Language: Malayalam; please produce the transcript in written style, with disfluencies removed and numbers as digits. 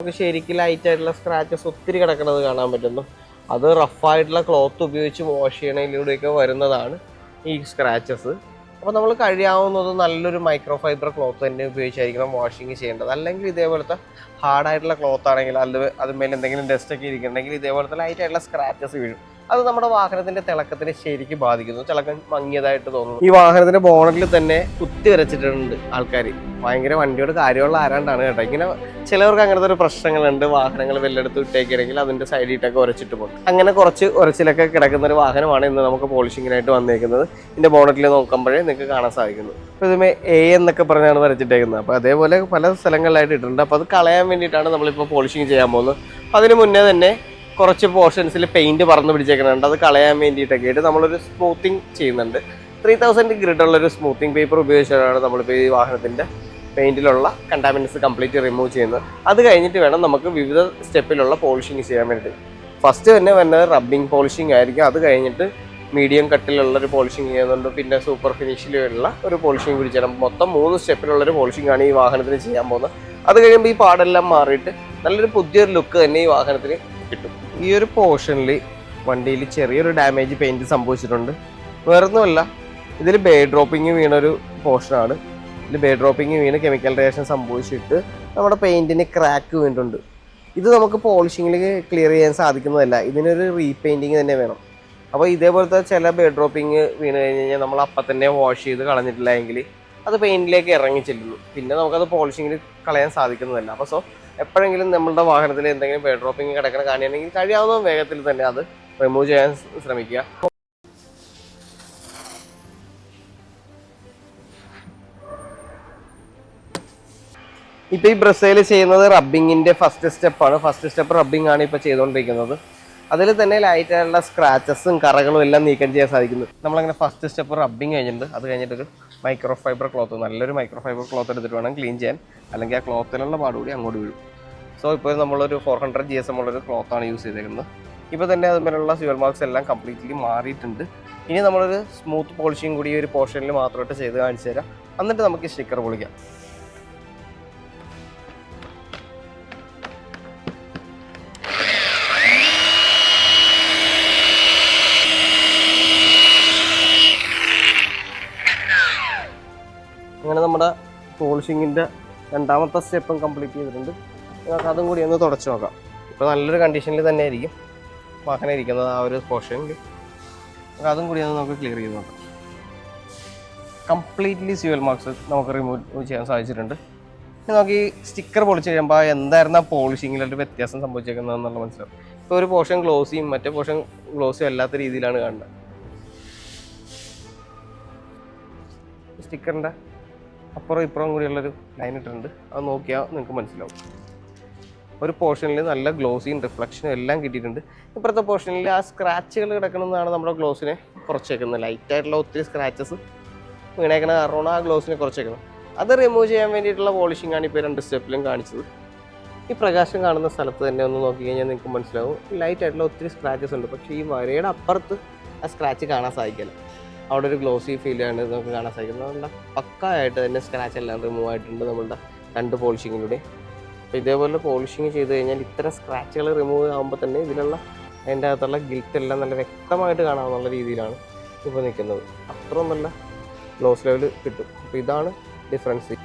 നമുക്ക് ശരിക്കും ലൈറ്റായിട്ടുള്ള സ്ക്രാച്ചസ് ഒത്തിരി കിടക്കുന്നത് കാണാൻ പറ്റുന്നു. അത് റഫായിട്ടുള്ള ക്ലോത്ത് ഉപയോഗിച്ച് വാഷ് ചെയ്യണതിലൂടെയൊക്കെ വരുന്നതാണ് ഈ സ്ക്രാച്ചസ്. അപ്പോൾ നമ്മൾ കഴിയാവുന്നത് നല്ലൊരു മൈക്രോ ഫൈബർ ക്ലോത്ത് തന്നെ ഉപയോഗിച്ചായിരിക്കണം വാഷിങ് ചെയ്യേണ്ടത്. അല്ലെങ്കിൽ ഇതേപോലത്തെ ഹാർഡായിട്ടുള്ള ക്ലോത്ത് ആണെങ്കിൽ അതുമേലെ എന്തെങ്കിലും ഡസ്റ്റൊക്കെ ഇരിക്കുന്നുണ്ടെങ്കിൽ ഇതേപോലത്തെ ലൈറ്റായിട്ടുള്ള സ്ക്രാച്ചസ് വീഴും. അത് നമ്മുടെ വാഹനത്തിന്റെ തിളക്കത്തിനെ ശരിക്കും ബാധിക്കുന്നു. തിളക്കം മങ്ങിയതായിട്ട് തോന്നുന്നു. ഈ വാഹനത്തിന്റെ ബോണറ്റിൽ തന്നെ കുത്തി വരച്ചിട്ടുണ്ട് ആൾക്കാർ. ഭയങ്കര വണ്ടിയോട് കാര്യമുള്ള ആരാണ്ടാണ് കേട്ടോ. ഇങ്ങനെ ചിലവർക്ക് അങ്ങനത്തെ ഒരു പ്രശ്നങ്ങളുണ്ട്. വാഹനങ്ങൾ വെല്ലെടുത്ത് വിട്ടേക്കുകയാണെങ്കിൽ അതിന്റെ സൈഡിട്ടൊക്കെ ഉരച്ചിട്ട് പോകും. അങ്ങനെ കുറച്ച് ഉരച്ചിലൊക്കെ കിടക്കുന്ന ഒരു വാഹനമാണ് ഇന്ന് നമുക്ക് പോളിഷിങ്ങിനായിട്ട് വന്നേക്കുന്നത്. ഇതിന്റെ ബോണറ്റിൽ നോക്കുമ്പോഴേ നിങ്ങൾക്ക് കാണാൻ സാധിക്കുന്നു. അപ്പോൾ ഇതുമേ എ എന്നൊക്കെ പറഞ്ഞാണ് വരച്ചിട്ടേക്കുന്നത്. അപ്പോൾ അതേപോലെ പല സ്ഥലങ്ങളിലായിട്ട് ഇട്ടിട്ടുണ്ട്. അപ്പോൾ അത് കളയാൻ വേണ്ടിയിട്ടാണ് നമ്മളിപ്പോൾ പോളിഷിങ് ചെയ്യാൻ പോകുന്നത്. അതിന് മുന്നേ തന്നെ കുറച്ച് പോർഷൻസിൽ പെയിന്റ് പറന്ന് പിടിച്ചേക്കുന്നുണ്ട്. അത് കളയാൻ വേണ്ടിയിട്ടൊക്കെ ആയിട്ട് നമ്മളൊരു സ്മൂത്തിങ് ചെയ്യുന്നുണ്ട്. 3000 ഗ്രിഡുള്ളൊരു സ്മൂത്തിങ് പേപ്പർ ഉപയോഗിച്ചാണ് നമ്മളിപ്പോൾ ഈ വാഹനത്തിൻ്റെ പെയിന്റിലുള്ള കണ്ടാമിനൻസ് കംപ്ലീറ്റ് റിമൂവ് ചെയ്യുന്നത്. അത് കഴിഞ്ഞിട്ട് വേണം നമുക്ക് വിവിധ സ്റ്റെപ്പിലുള്ള പോളിഷിങ് ചെയ്യാൻ വേണ്ടി. ഫസ്റ്റ് തന്നെ വരുന്നത് റബ്ബിങ് പോളിഷിങ് ആയിരിക്കും. അത് കഴിഞ്ഞിട്ട് മീഡിയം കട്ടിലുള്ളൊരു പോളിഷിങ് ചെയ്യുന്നുണ്ട്. പിന്നെ സൂപ്പർ ഫിനിഷിലുള്ള ഒരു പോളിഷിങ് പിടിച്ചിടണം. മൊത്തം 3 സ്റ്റെപ്പിലുള്ളൊരു പോളിഷിംഗ് ആണ് ഈ വാഹനത്തിന് ചെയ്യാൻ പോകുന്നത്. അത് കഴിയുമ്പോൾ ഈ പാടെല്ലാം മാറിയിട്ട് നല്ലൊരു പുതിയൊരു ലുക്ക് തന്നെ ഈ വാഹനത്തിന് കിട്ടും. ഈ ഒരു പോർഷനിൽ വണ്ടിയിൽ ചെറിയൊരു ഡാമേജ് പെയിന്റ് സംഭവിച്ചിട്ടുണ്ട്. വേറൊന്നുമല്ല, ഇതിൽ ബേ ഡ്രോപ്പിംഗ് വീണൊരു പോർഷനാണ്. ഇതിൽ ബേ ഡ്രോപ്പിംഗ് വീണ് കെമിക്കൽ റിയാക്ഷൻ സംഭവിച്ചിട്ട് നമ്മുടെ പെയിന്റിന് ക്രാക്ക് വീണിട്ടുണ്ട്. ഇത് നമുക്ക് പോളിഷിങ്ങിൽ ക്ലിയർ ചെയ്യാൻ സാധിക്കുന്നതല്ല. ഇതിനൊരു റീപെയിന്റിങ് തന്നെ വേണം. അപ്പോൾ ഇതേപോലത്തെ ചില ബേ ഡ്രോപ്പിംഗ് വീണ് കഴിഞ്ഞ് കഴിഞ്ഞാൽ നമ്മൾ അപ്പം തന്നെ വാഷ് ചെയ്ത് കളഞ്ഞിട്ടില്ല എങ്കിൽ അത് പെയിന്റിലേക്ക് ഇറങ്ങി ചെല്ലുന്നു. പിന്നെ നമുക്കത് പോളിഷിങ്ങിൽ കളയാൻ സാധിക്കുന്നതല്ല. അപ്പോൾ എപ്പോഴെങ്കിലും നമ്മളുടെ വാഹനത്തിൽ എന്തെങ്കിലും ബേ ഡ്രോപ്പിംഗ് കിടക്കണ കാണുകയാണെങ്കിൽ കഴിയാവുന്ന വേഗത്തിൽ തന്നെ അത് റിമൂവ് ചെയ്യാൻ ശ്രമിക്കുക. ഇപ്പോൾ ഈ ബ്രസയിൽ ചെയ്യുന്നത് റബ്ബിങ്ങിൻ്റെ ഫസ്റ്റ് സ്റ്റെപ്പാണ്. ഫസ്റ്റ് സ്റ്റെപ്പ് റബ്ബിംഗ് ആണ് ഇപ്പോൾ ചെയ്തുകൊണ്ടിരിക്കുന്നത്. അതിൽ തന്നെ ലൈറ്റായിട്ടുള്ള സ്ക്രാച്ചസും കറകളും എല്ലാം നീക്കം ചെയ്യാൻ സാധിക്കുന്നു. നമ്മളങ്ങനെ ഫസ്റ്റ് സ്റ്റെപ്പ് റബ്ബിങ് കഴിഞ്ഞിട്ടുണ്ട്. അത് കഴിഞ്ഞിട്ടൊരു മൈക്രോ ഫൈബർ ക്ലോത്ത്, നല്ലൊരു മൈക്രോ ഫൈബർ ക്ലോത്ത് എടുത്തിട്ട് വേണം ക്ലീൻ ചെയ്യാൻ. അല്ലെങ്കിൽ ആ ക്ലോത്തിലുള്ള പാടുകൂടി അങ്ങോട്ട് വീഴും. സോ ഇപ്പോൾ നമ്മളൊരു 400 GSM ഉള്ളൊരു ക്ലോത്താണ് യൂസ് ചെയ്തേക്കുന്നത്. ഇപ്പോൾ തന്നെ അതുപോലുള്ള സ്യൂവൽ മാർക്സ് എല്ലാം കംപ്ലീറ്റ്ലി മാറിയിട്ടുണ്ട്. ഇനി നമ്മളൊരു സ്മൂത്ത് പോളിഷിങ് കൂടി ഒരു പോർഷനിൽ മാത്രമായിട്ട് ചെയ്ത് കാണിച്ചു തരാം. എന്നിട്ട് നമുക്ക് സ്റ്റിക്കർ പൊളിക്കാം. അങ്ങനെ നമ്മുടെ പോളിഷിങ്ങിൻ്റെ രണ്ടാമത്തെ സ്റ്റെപ്പും കംപ്ലീറ്റ് ചെയ്തിട്ടുണ്ട്. നമുക്ക് അതും കൂടി ഒന്ന് തുടച്ച് നോക്കാം. ഇപ്പോൾ നല്ലൊരു കണ്ടീഷനിൽ തന്നെ ആയിരിക്കും വാഹനം ഇരിക്കുന്നത്. ആ ഒരു പോർഷനിൽ അതും കൂടി ഒന്ന് നമുക്ക് ക്ലിയർ ചെയ്ത് നോക്കാം. കംപ്ലീറ്റ്ലി സ്യൂവൽ മാർക്സ് നമുക്ക് റിമൂവ് ചെയ്യാൻ സാധിച്ചിട്ടുണ്ട്. ഇനി നമുക്ക് ഈ സ്റ്റിക്കർ പൊളിച്ച് കഴിയുമ്പോൾ എന്തായിരുന്നു ആ പോളിഷിങ്ങിലൊരു വ്യത്യാസം സംഭവിച്ചേക്കുന്നതെന്നുള്ള മനസ്സിലാവും. ഇപ്പോൾ ഒരു പോർഷൻ ഗ്ലോസിയും മറ്റേ പോർഷൻ ഗ്ലോസിയും അല്ലാത്ത രീതിയിലാണ് കാണുന്നത്. സ്റ്റിക്കറിൻ്റെ അപ്പുറം ഇപ്പുറം കൂടിയുള്ളൊരു ലൈൻ ഇട്ടിട്ടുണ്ട്. അത് നോക്കിയാൽ നിങ്ങൾക്ക് മനസ്സിലാവും. ഒരു പോർഷനിൽ നല്ല ഗ്ലോസിയും റിഫ്ലക്ഷനും എല്ലാം കിട്ടിയിട്ടുണ്ട്. ഇപ്പുറത്തെ പോർഷനിൽ ആ സ്ക്രാച്ചുകൾ കിടക്കുന്നതാണ് നമ്മുടെ ഗ്ലോസിനെ കുറച്ചേക്കുന്നത്. ലൈറ്റായിട്ടുള്ള ഒത്തിരി സ്ക്രാച്ചസ് വീണേക്കണ കാരണമാണ് ആ ഗ്ലോസിനെ കുറച്ചേക്കുന്നത്. അത് റിമൂവ് ചെയ്യാൻ വേണ്ടിയിട്ടുള്ള പോളിഷിംഗ് ആണ് ഇപ്പോൾ 2 സ്റ്റെപ്പിലും കാണിച്ചത്. ഈ പ്രകാശം കാണുന്ന സ്ഥലത്ത് തന്നെ ഒന്ന് നോക്കി കഴിഞ്ഞാൽ നിങ്ങൾക്ക് മനസ്സിലാവും ലൈറ്റായിട്ടുള്ള ഒത്തിരി സ്ക്രാച്ചസ് ഉണ്ട്. പക്ഷേ ഈ വരയുടെ അപ്പുറത്ത് ആ സ്ക്രാച്ച് കാണാൻ സാധിക്കില്ല. അവിടെ ഒരു ഗ്ലോസി ഫീലാണ് നമുക്ക് കാണാൻ സാധിക്കുന്നത്. അതുകൊണ്ട് പക്കായിട്ട് തന്നെ സ്ക്രാച്ച് എല്ലാം റിമൂവ് ആയിട്ടുണ്ട് നമ്മളുടെ 2 പോളിഷിങ്ങിലൂടെ. അപ്പോൾ ഇതേപോലെ പോളിഷിങ് ചെയ്ത് കഴിഞ്ഞാൽ ഇത്തരം സ്ക്രാച്ചുകൾ റിമൂവ് ആകുമ്പോൾ തന്നെ ഇതിലുള്ള അതിൻ്റെ അകത്തുള്ള ഗിൽറ്റ് എല്ലാം നല്ല വ്യക്തമായിട്ട് കാണാവുന്ന രീതിയിലാണ് ഇപ്പോൾ നിൽക്കുന്നത്. അത്രയും നല്ല ഗ്ലോസ് ലെവൽ കിട്ടും. അപ്പോൾ ഇതാണ് ഡിഫറൻസ്.